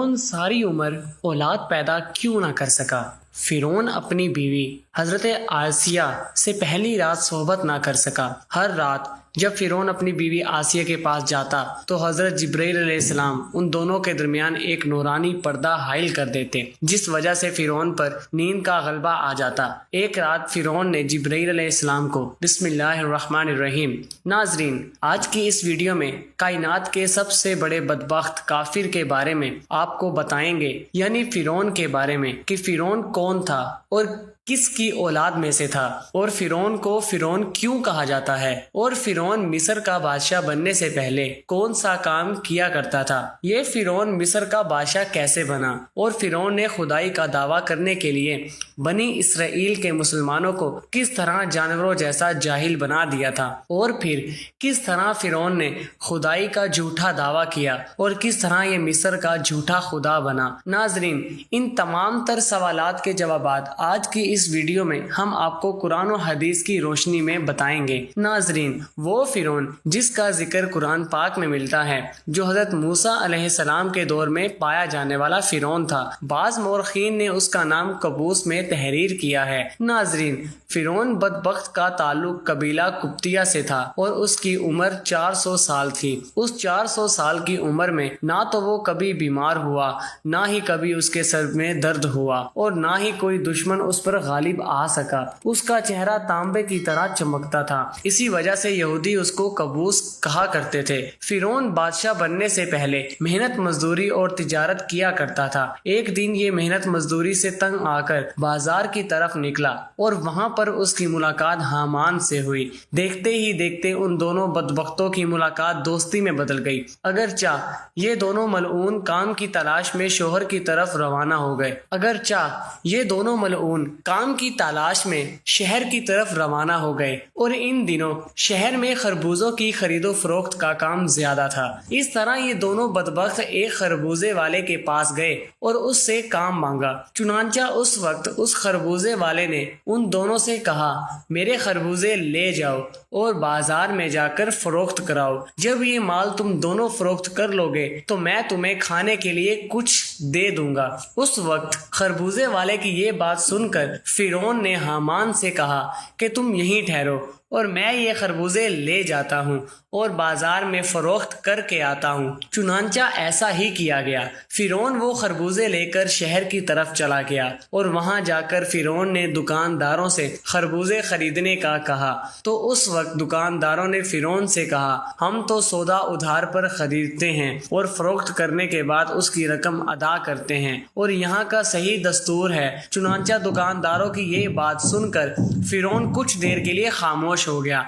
فرعون ساری عمر اولاد پیدا کیوں نہ کر سکا؟ فرعون اپنی بیوی حضرت آسیہ سے پہلی رات صحبت نہ کر سکا۔ ہر رات جب فرعون اپنی بیوی آسیہ کے پاس جاتا تو حضرت جبرائیل علیہ السلام ان دونوں کے درمیان ایک نورانی پردہ حائل کر دیتے، جس وجہ سے فرعون پر نیند کا غلبہ آ جاتا۔ ایک رات فرعون نے جبرائیل علیہ السلام کو بسم اللہ الرحمن الرحیم۔ ناظرین، آج کی اس ویڈیو میں کائنات کے سب سے بڑے بدبخت کافر کے بارے میں آپ کو بتائیں گے، یعنی فرعون کے بارے میں، کہ فرعون کون تھا اور کس کی اولاد میں سے تھا، اور فرعون کو فرعون کیوں کہا جاتا ہے، اور فرعون مصر کا بادشاہ بننے سے پہلے کون سا کام کیا کرتا تھا، یہ فرعون مصر کا بادشاہ کیسے بنا، اور فرعون نے خدائی کا دعویٰ کرنے کے لیے بنی اسرائیل کے مسلمانوں کو کس طرح جانوروں جیسا جاہل بنا دیا تھا، اور پھر کس طرح فرعون نے خدائی کا جھوٹا دعویٰ کیا اور کس طرح یہ مصر کا جھوٹا خدا بنا۔ ناظرین، ان تمام تر سوالات کے جوابات آج کی اس ویڈیو میں ہم آپ کو قرآن و حدیث کی روشنی میں بتائیں گے۔ ناظرین، وہ فرعون جس کا ذکر قرآن پاک میں ملتا ہے، جو حضرت موسیٰ علیہ السلام کے دور میں پایا جانے والا فرعون تھا، بعض مورخین نے اس کا نام قبوس میں تحریر کیا ہے۔ ناظرین، فرعون بدبخت کا تعلق قبیلہ قبطیہ سے تھا اور اس کی عمر 400 سال تھی۔ اس 400 سال کی عمر میں نہ تو وہ کبھی بیمار ہوا، نہ ہی کبھی اس کے سر میں درد ہوا، اور نہ ہی کوئی دشمن اس پر غالب آ سکا۔ اس کا چہرہ تانبے کی طرح چمکتا تھا، اسی وجہ سے یہودی اس کو قبوس کہا کرتے تھے۔ فرعون بادشاہ بننے سے پہلے محنت مزدوری اور تجارت کیا کرتا تھا۔ ایک دن یہ محنت مزدوری سے تنگ آ کر بازار کی طرف نکلا اور وہاں پر اس کی ملاقات حامان سے ہوئی۔ دیکھتے ہی دیکھتے ان دونوں بدبختوں کی ملاقات دوستی میں بدل گئی۔ اگرچہ یہ دونوں ملعون کام کی تلاش میں شوہر کی طرف روانہ ہو گئے، شہر کی طرف روانہ ہو گئے، اور ان دنوں شہر میں خربوزوں کی خرید و فروخت کا کام زیادہ تھا۔ اس طرح یہ دونوں بدبخت ایک خربوزے والے کے پاس گئے اور اس سے کام مانگا۔ چنانچہ اس وقت اس خربوزے والے نے ان دونوں سے کہا، میرے خربوزے لے جاؤ اور بازار میں جا کر فروخت کراؤ۔ جب یہ مال تم دونوں فروخت کر لو گے تو میں تمہیں کھانے کے لیے کچھ دے دوں گا۔ اس وقت خربوزے والے کی یہ بات سن کر فرعون نے حامان سے کہا کہ تم یہیں ٹھہرو اور میں یہ خربوزے لے جاتا ہوں اور بازار میں فروخت کر کے آتا ہوں۔ چنانچہ ایسا ہی کیا گیا۔ فرعون وہ خربوزے لے کر شہر کی طرف چلا گیا اور وہاں جا کر فرعون نے دکانداروں سے خربوزے خریدنے کا کہا، تو اس وقت دکانداروں نے فرعون سے کہا، ہم تو سودا ادھار پر خریدتے ہیں اور فروخت کرنے کے بعد اس کی رقم ادا کرتے ہیں، اور یہاں کا صحیح دستور ہے۔ چنانچہ دکانداروں کی یہ بات سن کر فرعون کچھ دیر کے لیے خاموش ہو گیا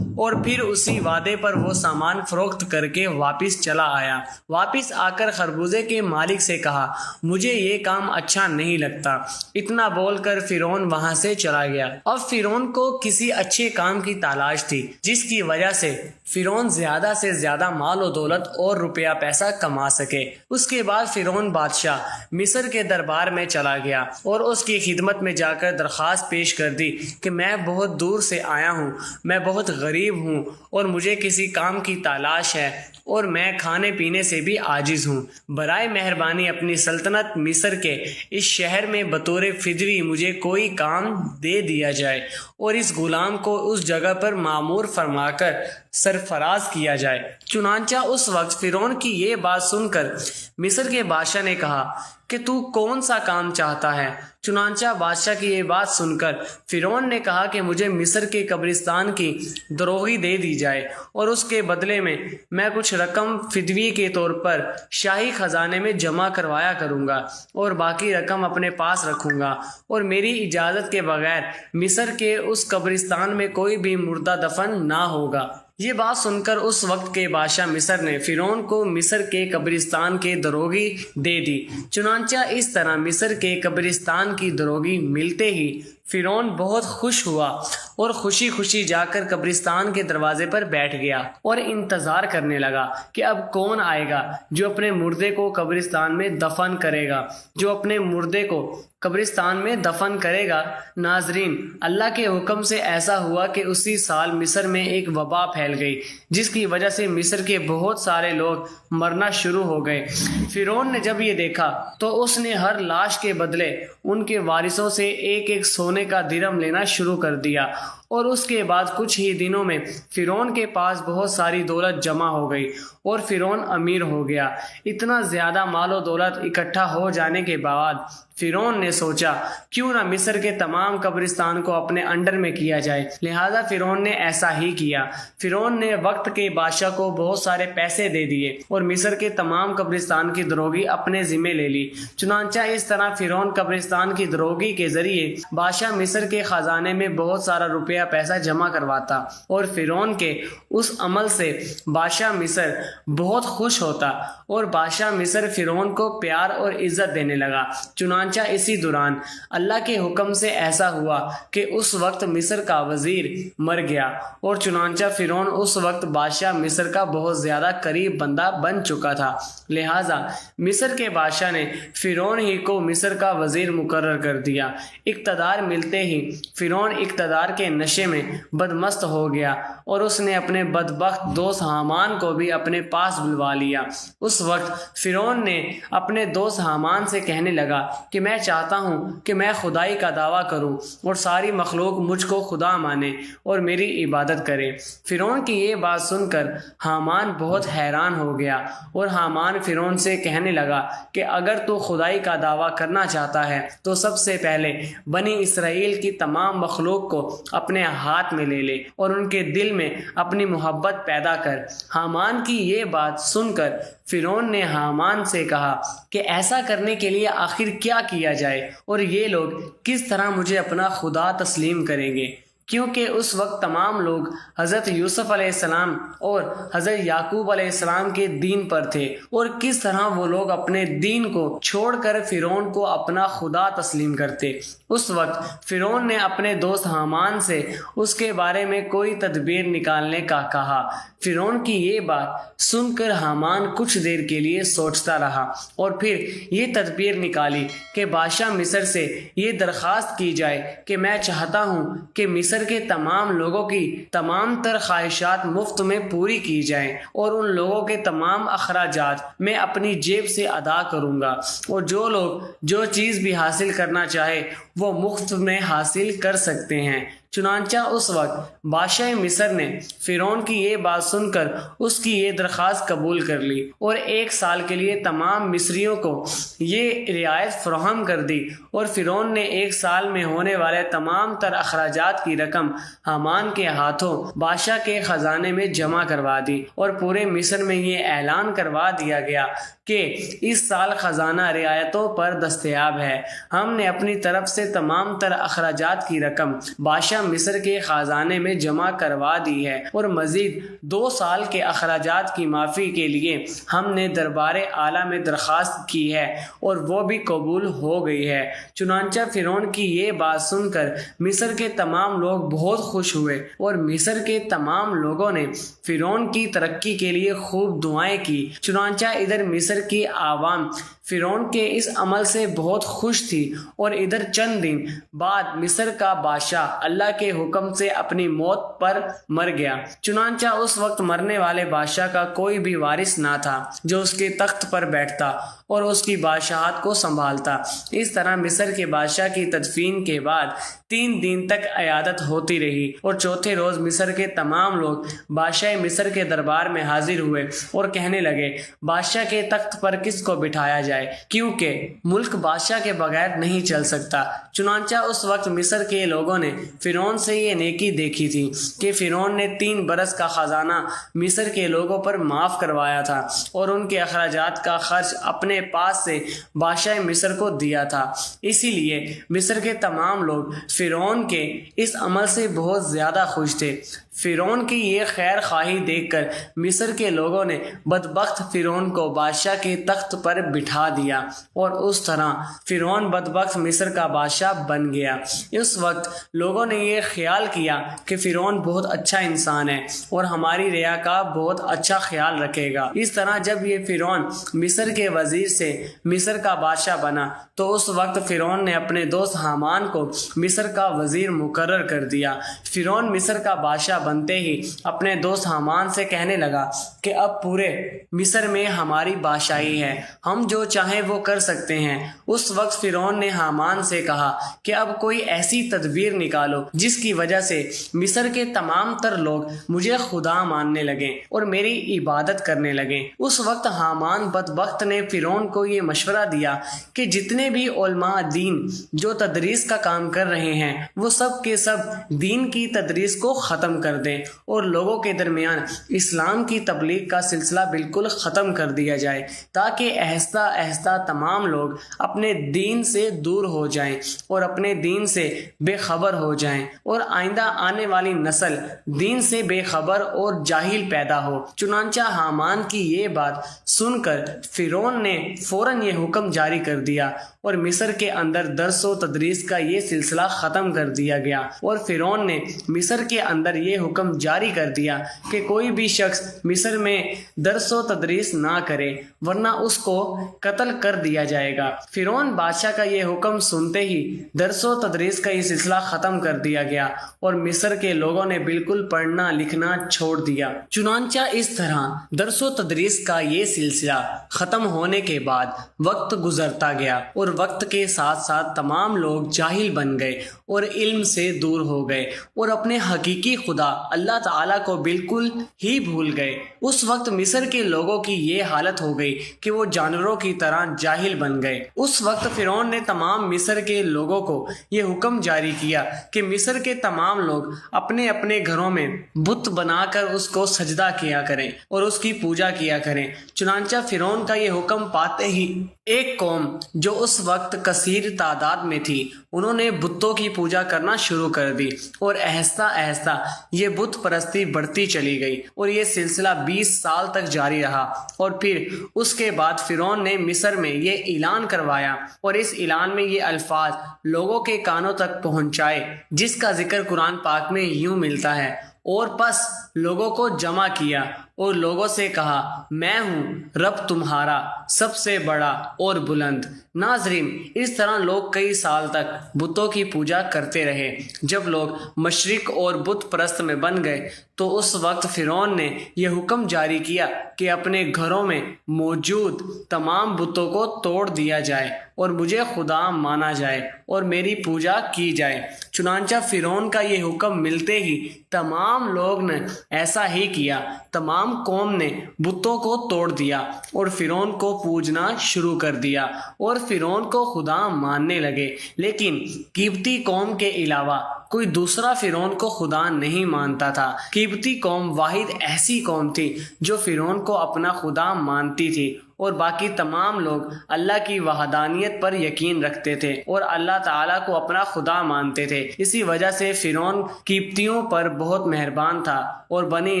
اور پھر اسی وعدے پر وہ سامان فروخت کر کے واپس چلا آیا۔ واپس آ کر خربوزے کے مالک سے کہا، مجھے یہ کام اچھا نہیں لگتا۔ اتنا بول کر فرعون وہاں سے چلا گیا۔ اب فرعون کو کسی اچھے کام کی تلاش تھی جس کی وجہ سے فرعون زیادہ سے زیادہ مال و دولت اور روپیہ پیسہ کما سکے۔ اس کے بعد فرعون بادشاہ مصر کے دربار میں چلا گیا اور اس کی خدمت میں جا کر درخواست پیش کر دی کہ میں بہت دور سے آیا ہوں، میں بہت غریب ہوں اور مجھے کسی کام کی تلاش ہے، اور میں کھانے پینے سے بھی عاجز ہوں۔ برائے مہربانی اپنی سلطنت مصر کے اس شہر میں بطور فدوی مجھے کوئی کام دے دیا جائے اور اس غلام کو اس جگہ پر مامور فرما کر سرفراز کیا جائے۔ چنانچہ اس وقت فرعون کی یہ بات سن کر مصر کے بادشاہ نے کہا کہ تو کون سا کام چاہتا ہے؟ چنانچہ بادشاہ کی یہ بات سن کر فرعون نے کہا کہ مجھے مصر کے قبرستان کی دروغی دے دی جائے اور اس کے بدلے میں کچھ رقم فدوی کے طور پر شاہی خزانے میں جمع کروایا کروں گا اور باقی رقم اپنے پاس رکھوں گا، اور میری اجازت کے بغیر مصر کے اس قبرستان میں کوئی بھی مردہ دفن نہ ہوگا۔ یہ بات سن کر اس وقت کے بادشاہ مصر نے فرعون کو مصر کے قبرستان کے دروگی دے دی۔ چنانچہ اس طرح مصر کے قبرستان کی دروگی ملتے ہی فرعون بہت خوش ہوا اور خوشی خوشی جا کر قبرستان کے دروازے پر بیٹھ گیا اور انتظار کرنے لگا کہ اب کون آئے گا جو اپنے مردے کو قبرستان میں دفن کرے گا، جو اپنے مردے کو قبرستان میں دفن کرے گا۔ ناظرین، اللہ کے حکم سے ایسا ہوا کہ اسی سال مصر میں ایک وبا پھیل گئی جس کی وجہ سے مصر کے بہت سارے لوگ مرنا شروع ہو گئے۔ فرعون نے جب یہ دیکھا تو اس نے ہر لاش کے بدلے ان کے وارثوں سے ایک ایک سونے کا درہم لینا شروع کر دیا، اور اس کے بعد کچھ ہی دنوں میں فرعون کے پاس بہت ساری دولت جمع ہو گئی اور فرعون امیر ہو گیا۔ اتنا زیادہ مال و دولت اکٹھا ہو جانے کے بعد فرعون نے سوچا کیوں نہ مصر کے تمام قبرستان کو اپنے انڈر میں کیا جائے، لہذا فرعون نے ایسا ہی کیا۔ فرعون نے وقت کے بادشاہ کو بہت سارے پیسے دے دیے اور مصر کے تمام قبرستان کی دروگی اپنے ذمے لے لی۔ چنانچہ اس طرح فرعون قبرستان کی دروگی کے ذریعے بادشاہ مصر کے خزانے میں بہت سارا روپیہ پیسہ جمع کرواتا، اور فرعون کے اس عمل سے بادشاہ مصر بہت خوش ہوتا اور بادشاہ مصر فرعون کو پیار اور عزت دینے لگا۔ چنانچہ اسی دوران اللہ کے حکم سے ایسا ہوا کہ اس وقت مصر کا وزیر مر گیا، اور چنانچہ فرعون اس وقت بادشاہ مصر کا بہت زیادہ قریب بندہ بن چکا تھا، لہٰذا مصر کے بادشاہ نے فرعون ہی کو مصر کا وزیر مقرر کر دیا۔ اقتدار ملتے ہی فرعون اقتدار کے نشے میں بدمست ہو گیا اور اس نے اپنے بدبخت دوست حامان کو بھی اپنے پاس بلوا لیا۔ اس وقت فرعون نے اپنے دوست حامان سے کہنے لگا کہ میں چاہتا ہوں کہ میں خدائی کا دعویٰ کروں اور ساری مخلوق مجھ کو خدا مانے اور میری عبادت کرے۔ فرعون کی یہ بات سن کر حامان بہت حیران ہو گیا، اور حامان فرعون سے کہنے لگا کہ اگر تو خدائی کا دعویٰ کرنا چاہتا ہے تو سب سے پہلے بنی اسرائیل کی تمام مخلوق کو اپنے ہاتھ میں لے لے اور ان کے دل میں اپنی محبت پیدا کر۔ حامان کی یہ بات سن کر فرعون نے حامان سے کہا کہ ایسا کرنے کے لیے آخر کیا کیا جائے، اور یہ لوگ کس طرح مجھے اپنا خدا تسلیم کریں گے، کیونکہ اس وقت تمام لوگ حضرت یوسف علیہ السلام اور حضرت یعقوب علیہ السلام کے دین پر تھے، اور کس طرح وہ لوگ اپنے دین کو چھوڑ کر فرعون کو اپنا خدا تسلیم کرتے۔ اس وقت فرعون نے اپنے دوست حامان سے اس کے بارے میں کوئی تدبیر نکالنے کا کہا۔ فرعون کی یہ بات سن کر حامان کچھ دیر کے لیے سوچتا رہا اور پھر یہ تدبیر نکالی کہ بادشاہ مصر سے یہ درخواست کی جائے کہ میں چاہتا ہوں کہ مصر کے تمام لوگوں کی تمام تر خواہشات مفت میں پوری کی جائیں، اور ان لوگوں کے تمام اخراجات میں اپنی جیب سے ادا کروں گا، اور جو لوگ جو چیز بھی حاصل کرنا چاہے وہ مفت میں حاصل کر سکتے ہیں۔ چنانچہ اس وقت بادشاہ مصر نے فرعون کی یہ بات سن کر اس کی یہ درخواست قبول کر لی اور 1 سال کے لیے تمام مصریوں کو یہ رعایت فراہم کر دی، اور فرعون نے 1 سال میں ہونے والے تمام تر اخراجات کی رقم حامان کے ہاتھوں بادشاہ کے خزانے میں جمع کروا دی، اور پورے مصر میں یہ اعلان کروا دیا گیا کہ اس سال خزانہ رعایتوں پر دستیاب ہے۔ ہم نے اپنی طرف سے تمام تر اخراجات کی رقم بادشاہ مصر کے خزانے میں جمع کروا دی ہے، اور مزید 2 سال کے اخراجات کی معافی کے لیے ہم نے دربار اعلیٰ میں درخواست کی ہے، اور وہ بھی قبول ہو گئی ہے۔ چنانچہ فرعون کی یہ بات سن کر مصر کے تمام لوگ بہت خوش ہوئے، اور مصر کے تمام لوگوں نے فرعون کی ترقی کے لیے خوب دعائیں کی۔ چنانچہ ادھر مصر کی عوام فرعون کے اس عمل سے بہت خوش تھی، اور ادھر چند دن بعد مصر کا بادشاہ اللہ کے حکم سے اپنی موت پر مر گیا۔ چنانچہ اس وقت مرنے والے بادشاہ کا کوئی بھی وارث نہ تھا جو اس کے تخت پر بیٹھتا اور اس کی بادشاہت کو سنبھالتا۔ اس طرح مصر کے بادشاہ کی تدفین کے بعد 3 دن تک عیادت ہوتی رہی، اور چوتھے روز مصر کے تمام لوگ بادشاہ مصر کے دربار میں حاضر ہوئے اور کہنے لگے بادشاہ کے تخت پر کس کو بٹھایا جائے، کیونکہ ملک بادشاہ کے بغیر نہیں چل سکتا۔ چنانچہ اس وقت مصر کے لوگوں نے فرعون سے یہ نیکی دیکھی تھی کہ فرعون نے 3 برس کا خزانہ مصر کے لوگوں پر معاف کروایا تھا، اور ان کے اخراجات کا خرچ اپنے پاس سے بادشاہ مصر کو دیا تھا۔ اسی لیے مصر کے تمام لوگ فرعون کے اس عمل سے بہت زیادہ خوش تھے۔ فرعون کی یہ خیر خواہی دیکھ کر مصر کے لوگوں نے بدبخت فرعون کو بادشاہ کے تخت پر بٹھا دیا اور اس طرح فرعون بدبخت مصر کا بادشاہ بن گیا۔ اس وقت لوگوں نے یہ خیال کیا کہ فرعون بہت اچھا انسان ہے اور ہماری رعا کا بہت اچھا خیال رکھے گا۔ اس طرح جب یہ فرعون مصر کے وزیر سے مصر کا بادشاہ بنا تو اس وقت فرعون نے اپنے دوست حامان کو مصر کا وزیر مقرر کر دیا۔ فرعون مصر کا بادشاہ بنتے ہی اپنے دوست حامان سے کہنے لگا کہ اب پورے مصر میں ہماری بادشاہی ہے، ہم جو چاہیں وہ کر سکتے ہیں۔ اس وقت فرعون نے حامان سے کہا کہ اب کوئی ایسی تدبیر نکالو جس کی وجہ سے مصر کے تمام تر لوگ مجھے خدا ماننے لگیں اور میری عبادت کرنے لگیں۔ اس وقت حامان بدبخت نے فرعون کو یہ مشورہ دیا کہ جتنے بھی علماء دین جو تدریس کا کام کر رہے ہیں وہ سب کے سب دین کی تدریس کو ختم کر دیں اور لوگوں کے درمیان اسلام کی تبلیغ کا سلسلہ بالکل ختم کر دیا جائے تاکہ آہستہ آہستہ تمام لوگ اپنے دین سے دور ہو جائیں اور اپنے دین سے بے خبر ہو جائیں اور آئندہ آنے والی نسل دین سے بے خبر اور جاہل پیدا ہو۔ چنانچہ حامان کی یہ بات سن کر فرعون نے فوراً یہ حکم جاری کر دیا اور مصر کے اندر درس و تدریس کا یہ سلسلہ ختم کر دیا گیا، اور فرعون نے مصر کے اندر یہ حکم جاری کر دیا کہ کوئی بھی شخص مصر میں درس و تدریس نہ کرے ورنہ اس کو قتل کر دیا جائے گا۔ فرعون بادشاہ کا یہ حکم سنتے ہی درس و تدریس کا یہ سلسلہ ختم کر دیا گیا اور مصر کے لوگوں نے بالکل پڑھنا لکھنا چھوڑ دیا۔ چنانچہ اس طرح درس و تدریس کا یہ سلسلہ ختم ہونے کے بعد وقت گزرتا گیا اور وقت کے ساتھ ساتھ تمام لوگ جاہل بن گئے اور علم سے دور ہو گئے اور اپنے حقیقی خدا اللہ تعالیٰ کو بالکل ہی بھول گئے۔ اس وقت مصر کے لوگوں کی یہ حالت ہو گئی کہ وہ جانوروں کی طرح جاہل بن گئے۔ اس وقت فرعون نے تمام مصر کے لوگوں کو یہ حکم جاری کیا کہ مصر کے تمام لوگ اپنے اپنے گھروں میں بت بنا کر اس کو سجدہ کیا کریں اور اس کی پوجا کیا کریں۔ چنانچہ فرعون کا یہ حکم پاتے ہی ایک قوم جو اس وقت کثیر تعداد میں تھی انہوں نے بتوں کی پوجا کرنا شروع کر دی اور آہستہ آہستہ یہ بت پرستی بڑھتی چلی گئی اور یہ سلسلہ 20 سال تک جاری رہا۔ اور پھر اس کے بعد فرعون نے مصر میں یہ اعلان کروایا اور اس اعلان میں یہ الفاظ لوگوں کے کانوں تک پہنچائے جس کا ذکر قرآن پاک میں یوں ملتا ہے، اور پس لوگوں کو جمع کیا اور لوگوں سے کہا میں ہوں رب تمہارا سب سے بڑا اور بلند۔ ناظرین، اس طرح لوگ کئی سال تک بتوں کی پوجا کرتے رہے۔ جب لوگ مشرک اور بت پرست میں بن گئے تو اس وقت فرعون نے یہ حکم جاری کیا کہ اپنے گھروں میں موجود تمام بتوں کو توڑ دیا جائے اور مجھے خدا مانا جائے اور میری پوجا کی جائے۔ چنانچہ فرعون کا یہ حکم ملتے ہی تمام لوگ نے ایسا ہی کیا، تمام قوم نے بتوں کو توڑ دیا اور فرعون کو پوجنا شروع کر دیا اور فرعون کو خدا ماننے لگے۔ لیکن قبطی قوم کے علاوہ کوئی دوسرا فرعون کو خدا نہیں مانتا تھا۔ قبطی قوم واحد ایسی قوم تھی جو فرعون کو اپنا خدا مانتی تھی اور باقی تمام لوگ اللہ کی وحدانیت پر یقین رکھتے تھے اور اللہ تعالیٰ کو اپنا خدا مانتے تھے۔ اسی وجہ سے فرعون قبطیوں پر بہت مہربان تھا اور بنی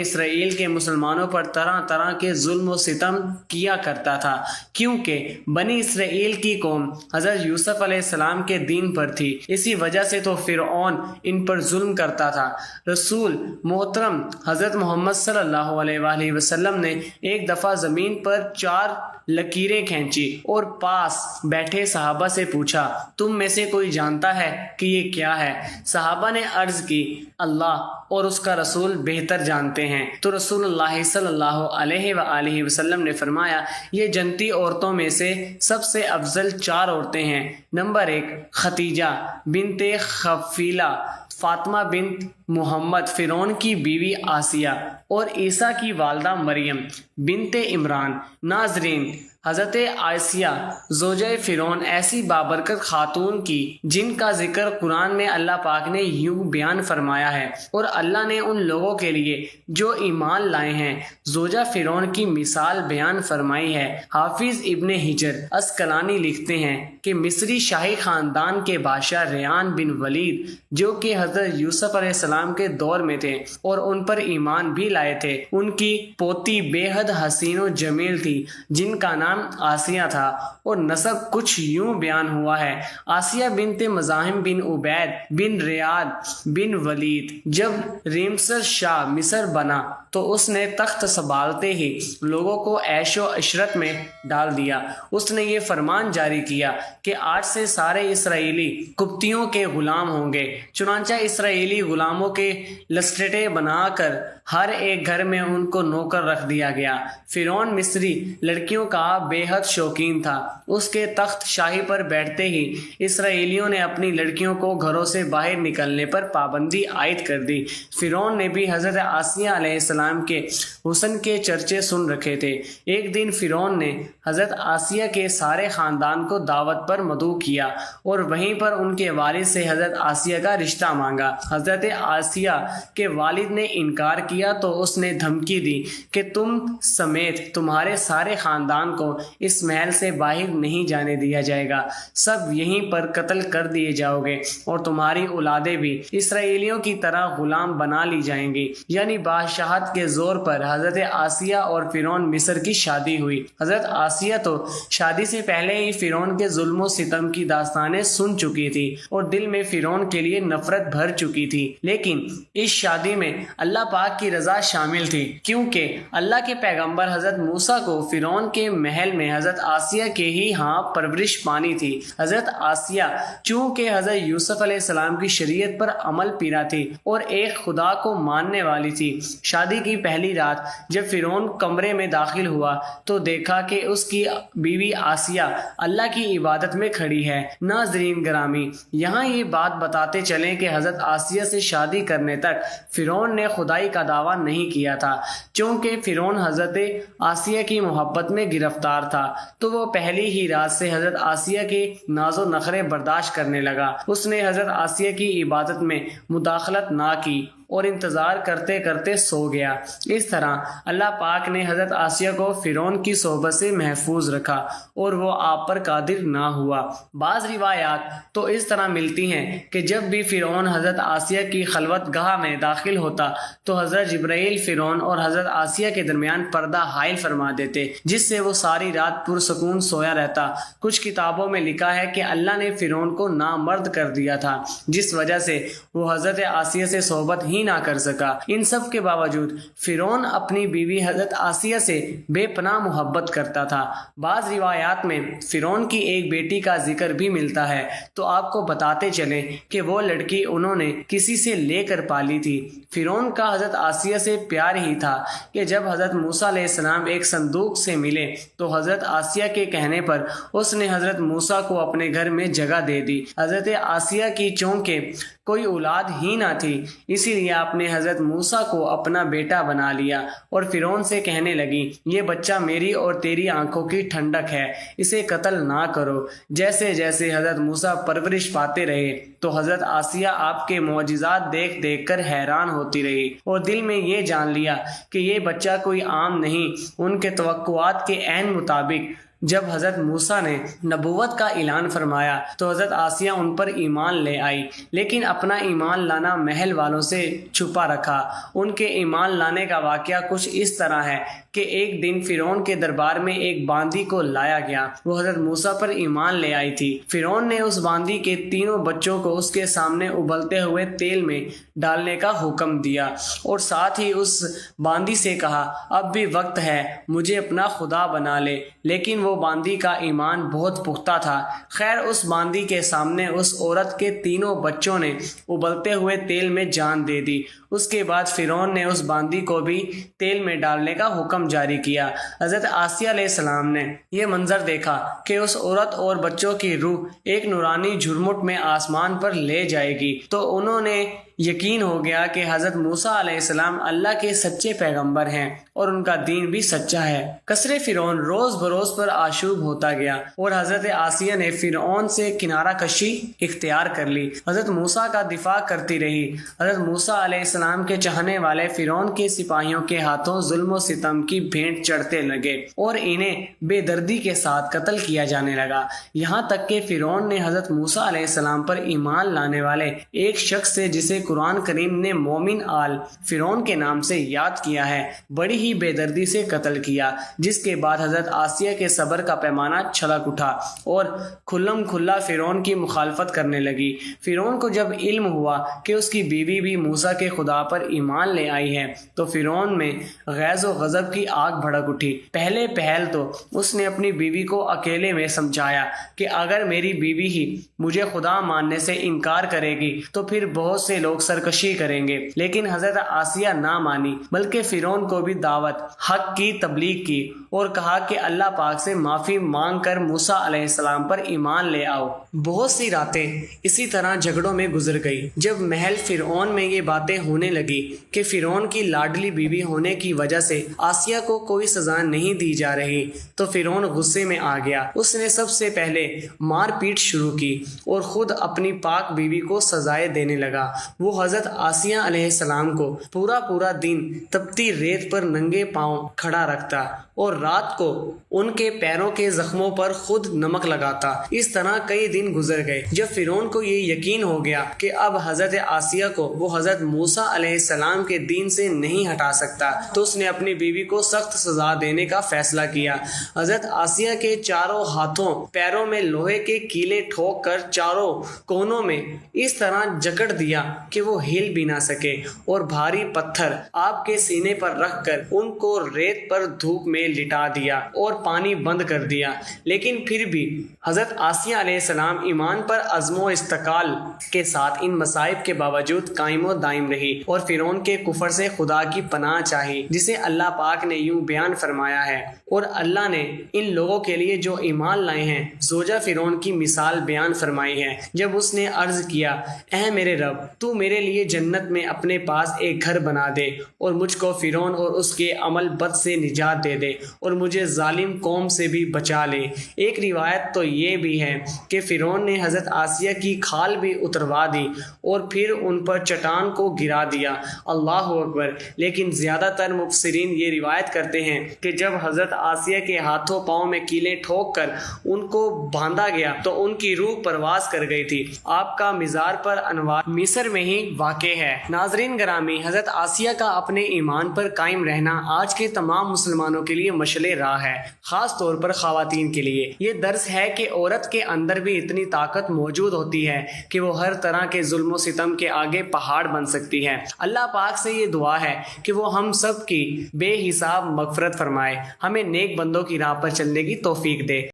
اسرائیل کے مسلمانوں پر طرح طرح کے ظلم و ستم کیا کرتا تھا، کیونکہ بنی اسرائیل کی قوم حضرت یوسف علیہ السلام کے دین پر تھی۔ اسی وجہ سے تو فرعون ان پر ظلم کرتا تھا۔ رسول محترم حضرت محمد صلی اللہ علیہ وآلہ وسلم نے ایک دفعہ زمین پر 4 لکیریں کھینچی اور پاس بیٹھے صحابہ سے پوچھا تم میں سے کوئی جانتا ہے کہ یہ کیا ہے؟ صحابہ نے عرض کی اللہ اور اس کا رسول بہتر جانتے ہیں۔ تو رسول اللہ صلی اللہ علیہ وآلہ وسلم نے فرمایا یہ جنتی عورتوں میں سے سب سے افضل 4 عورتیں ہیں۔ نمبر 1 ختیجہ بنت خفیلہ، فاطمہ بنت محمد فرعون کی بیوی آسیہ، اور عیسیٰ کی والدہ مریم بنت عمران۔ ناظرین، حضرت آسیہ زوجہ فرعون ایسی بابرکت خاتون کی جن کا ذکر قرآن میں اللہ پاک نے یوں بیان فرمایا ہے، اور اللہ نے ان لوگوں کے لیے جو ایمان لائے ہیں زوجہ فرعون کی مثال بیان فرمائی ہے۔ حافظ ابن حجر عسقلانی لکھتے ہیں کہ مصری شاہی خاندان کے بادشاہ ریان بن ولید جو کہ حضرت یوسف علیہ السلام کے دور میں تھے اور ان پر ایمان بھی لائے تھے، ان کی پوتی بے حد حسین و جمیل تھی جن کا نام آسیہ تھا، اور نسب کچھ یوں بیان ہوا ہے: آسیہ بنت مزاحم بن عبید بن ریاد بن ولید۔ جب ریمسر شاہ مصر بنا تو اس نے تخت سنبھالتے ہی لوگوں کو عیش و عشرت میں ڈال دیا۔ اس نے یہ فرمان جاری کیا کہ آج سے سارے اسرائیلی قبطیوں کے غلام ہوں گے۔ چنانچہ اسرائیلی غلاموں کے لسٹے بنا کر ہر ایک گھر میں ان کو نوکر رکھ دیا گیا۔ فرعون مصری لڑکیوں کا بے حد شوقین تھا۔ اس کے تخت شاہی پر بیٹھتے ہی اسرائیلیوں نے اپنی لڑکیوں کو گھروں سے باہر نکلنے پر پابندی عائد کر دی۔ فرعون نے بھی حضرت آسیہ علیہ السلام کے حسن کے چرچے سن رکھے تھے۔ ایک دن فرعون نے حضرت آسیہ کے سارے خاندان کو دعوت پر مدعو کیا اور وہیں پر ان کے والد سے حضرت آسیہ کا رشتہ مانگا۔ حضرت آسیہ کے والد نے انکار کیا تو اس نے دھمکی دی کہ تم سمیت تمہارے سارے خاندان کو اس محل سے باہر نہیں جانے دیا جائے گا، سب یہیں پر قتل کر دیے جاؤ گے اور تمہاری اولادیں بھی اسرائیلیوں کی طرح غلام بنا لی جائیں گی۔ یعنی بادشاہت کے زور پر حضرت آسیہ اور فرعون مصر کی شادی ہوئی۔ حضرت آسیہ تو شادی سے پہلے ہی فرعون کے ظلم و ستم کی داستانیں سن چکی تھی اور دل میں فرعون کے لیے نفرت بھر چکی تھی، لیکن اس شادی میں اللہ پاک کی رضا شامل تھی، کیونکہ اللہ کے پیغمبر حضرت موسیٰ کو فرعون کے محل میں حضرت آسیہ کے ہی ہاں پرورش پانی تھی۔ حضرت آسیہ چونکہ حضرت یوسف علیہ السلام کی شریعت پر عمل پیرا تھی اور ایک خدا کو ماننے والی تھی۔ شادی کی پہلی رات جب فرعون کمرے میں داخل ہوا تو دیکھا کہ اس کی بیوی آسیہ اللہ کی عبادت میں کھڑی ہے۔ ناظرین گرامی، یہاں یہ بات بتاتے چلیں کہ حضرت آسیہ سے شادی کرنے تک فرعون نے خدائی کا دعویٰ نہیں کیا تھا۔ چونکہ فرعون حضرت آسیہ کی محبت میں گرفتار تھا تو وہ پہلی ہی رات سے حضرت آسیہ کے ناز و نخرے برداشت کرنے لگا۔ اس نے حضرت آسیہ کی عبادت میں مداخلت نہ کی اور انتظار کرتے کرتے سو گیا۔ اس طرح اللہ پاک نے حضرت آسیہ کو فرعون کی صحبت سے محفوظ رکھا اور وہ آپ پر قادر نہ ہوا۔ بعض روایات تو اس طرح ملتی ہیں کہ جب بھی فرعون حضرت آسیہ کی خلوت گاہ میں داخل ہوتا تو حضرت جبرائیل فرعون اور حضرت آسیہ کے درمیان پردہ حائل فرما دیتے، جس سے وہ ساری رات پرسکون سویا رہتا۔ کچھ کتابوں میں لکھا ہے کہ اللہ نے فرعون کو نامرد کر دیا تھا، جس وجہ سے وہ حضرت آسیہ سے صحبت ہی نہ کر سکا۔ ان سب کے باوجود فرعون اپنی بیوی حضرت آسیہ سے بے پناہ محبت کرتا تھا۔ بعض روایات میں فرعون کی ایک بیٹی کا ذکر بھی ملتا ہے، تو آپ کو بتاتے چلیں کہ وہ لڑکی انہوں نے کسی سے لے کر پالی تھی۔ فرعون کا حضرت آسیہ سے پیار ہی تھا کہ جب حضرت موسیٰ علیہ السلام ایک صندوق سے ملے تو حضرت آسیہ کے کہنے پر اس نے حضرت موسیٰ کو اپنے گھر میں جگہ دے دی۔ حضرت آسیہ کی چونکہ کوئی اولاد ہی نہ تھی، اسی لیے آپ نے حضرت موسیٰ کو اپنا بیٹا بنا لیا اور فرعون سے کہنے لگی، یہ بچہ میری اور تیری آنکھوں کی ٹھنڈک ہے، اسے قتل نہ کرو۔ جیسے جیسے حضرت موسیٰ پرورش پاتے رہے تو حضرت آسیہ آپ کے معجزات دیکھ دیکھ کر حیران ہوتی رہی اور دل میں یہ جان لیا کہ یہ بچہ کوئی عام نہیں۔ ان کے توقعات کے عین مطابق جب حضرت موسیٰ نے نبوت کا اعلان فرمایا تو حضرت آسیہ ان پر ایمان لے آئی، لیکن اپنا ایمان لانا محل والوں سے چھپا رکھا۔ ان کے ایمان لانے کا واقعہ کچھ اس طرح ہے کہ ایک دن فرعون کے دربار میں ایک باندی کو لایا گیا، وہ حضرت موسیٰ پر ایمان لے آئی تھی۔ فرعون نے اس باندی کے تینوں بچوں کو اس کے سامنے ابلتے ہوئے تیل میں ڈالنے کا حکم دیا اور ساتھ ہی اس باندی سے کہا، اب بھی وقت ہے، مجھے اپنا خدا بنا لے۔ لیکن وہ باندی کا ایمان بہت پختہ تھا۔ خیر، اس باندی کے سامنے اس عورت کے تینوں بچوں نے ابلتے ہوئے تیل میں جان دے دی۔ اس کے بعد فرعون نے اس باندی کو بھی تیل میں ڈالنے کا حکم جاری کیا۔ حضرت آسیہ علیہ السلام نے یہ منظر دیکھا کہ اس عورت اور بچوں کی روح ایک نورانی جھرمٹ میں آسمان پر لے جائے گی، تو انہوں نے یقین ہو گیا کہ حضرت موسیٰ علیہ السلام اللہ کے سچے پیغمبر ہیں اور ان کا دین بھی سچا ہے۔ قصر فرعون روز بروز پر آشوب ہوتا گیا اور حضرت آسیہ نے فرعون سے کنارہ کشی اختیار کر لی۔ حضرت موسیٰ کا دفاع کرتی رہی۔ حضرت موسیٰ علیہ السلام کے چاہنے والے فرعون کے سپاہیوں کے ہاتھوں ظلم و ستم کی بھینٹ چڑھتے لگے اور انہیں بے دردی کے ساتھ قتل کیا جانے لگا، یہاں تک کہ فرعون نے حضرت موسیٰ علیہ السلام پر ایمان لانے والے ایک شخص سے، جسے قرآن کریم نے مومن آل فرعون کے نام سے یاد کیا ہے، بڑی ہی بے دردی سے قتل کیا، جس کے بعد حضرت آسیہ کے صبر کا پیمانہ چھلک اٹھا اور کھلم کھلا فرعون کی مخالفت کرنے لگی۔ فرعون کو جب علم ہوا کہ اس کی بیوی بھی موسیٰ کے خدا پر ایمان لے آئی ہے تو فرعون میں غیظ و غضب کی آگ بھڑک اٹھی۔ پہلے پہل تو اس نے اپنی بیوی کو اکیلے میں سمجھایا کہ اگر میری بیوی ہی مجھے خدا ماننے سے انکار کرے گی تو پھر بہت سے لوگ سرکشی کریں گے، لیکن حضرت آسیہ نہ مانی، بلکہ فرعون کو بھی دعوت حق کی تبلیغ کی اور کہا کہ اللہ پاک سے معافی مانگ کر موسیٰ علیہ السلام پر ایمان لے آؤ۔ بہت سی راتیں اسی طرح جھگڑوں میں گزر گئی۔ جب محل فرعون میں یہ باتیں ہونے لگی کہ فرعون کی لاڈلی بیوی ہونے کی وجہ سے آسیہ کو کوئی سزا نہیں دی جا رہی تو فرعون غصے میں آ گیا۔ اس نے سب سے پہلے مار پیٹ شروع کی اور خود اپنی پاک بیوی کو سزائیں دینے لگا۔ وہ حضرت آسیہ علیہ السلام کو پورا دن تپتی ریت پر ننگے پاؤں کھڑا رکھتا اور رات کو ان کے پیروں کے زخموں پر خود نمک لگاتا۔ اس طرح کئی دن گزر گئے۔ جب فرعون کو یہ یقین ہو گیا کہ اب حضرت آسیہ کو وہ حضرت موسیٰ علیہ السلام کے دین سے نہیں ہٹا سکتا تو اس نے اپنی بیوی کو سخت سزا دینے کا فیصلہ کیا۔ حضرت آسیہ کے چاروں ہاتھوں پیروں میں لوہے کے کیلے ٹھوک کر چاروں کونوں میں اس طرح جکڑ دیا کہ وہ ہل بھی نہ سکے اور بھاری پتھر آپ کے سینے پر رکھ کر ان کو ریت پر دھوپ میں لٹا دیا اور پانی بند کر دیا۔ لیکن پھر بھی حضرت آسیہ علیہ السلام ایمان پر عزم و استقال کے ساتھ ان مصائب کے باوجود قائم و دائم رہی اور فرعون کے کفر سے خدا کی پناہ چاہی، جسے اللہ پاک نے یوں بیان فرمایا ہے، اور اللہ نے ان لوگوں کے لیے جو ایمان لائے ہیں زوجہ فرعون کی مثال بیان فرمائی ہے، جب اس نے عرض کیا اے میرے رب، تو میرے لیے جنت میں اپنے پاس ایک گھر بنا دے اور مجھ کو فرعون اور اس کے عمل بد سے نجات دے دے اور مجھے ظالم قوم سے بھی بچا لے۔ ایک روایت تو یہ بھی ہے کہ فرعون نے حضرت آسیہ کی کھال بھی اتروا دی اور پھر ان پر چٹان کو گرا دیا۔ اللہ اکبر۔ لیکن زیادہ تر مفسرین یہ روایت کرتے ہیں کہ جب حضرت آسیہ کے ہاتھوں پاؤں میں کیلیں ٹھوک کر ان کو باندھا گیا تو ان کی روح پرواز کر گئی تھی۔ آپ کا مزار پر انوار مصر میں ہی واقع ہے۔ ناظرین گرامی، حضرت آسیہ کا اپنے ایمان پر قائم رہنا آج کے تمام مسلمانوں کے لیے مشعل راہ ہے، خاص طور پر خواتین کے لیے۔ یہ درس ہے کہ عورت کے اندر بھی اتنی طاقت موجود ہوتی ہے کہ وہ ہر طرح کے ظلم و ستم کے آگے پہاڑ بن سکتی ہے۔ اللہ پاک سے یہ دعا ہے کہ وہ ہم سب کی بے حساب مغفرت فرمائے، ہمیں نیک بندوں کی راہ پر چلنے کی توفیق دے۔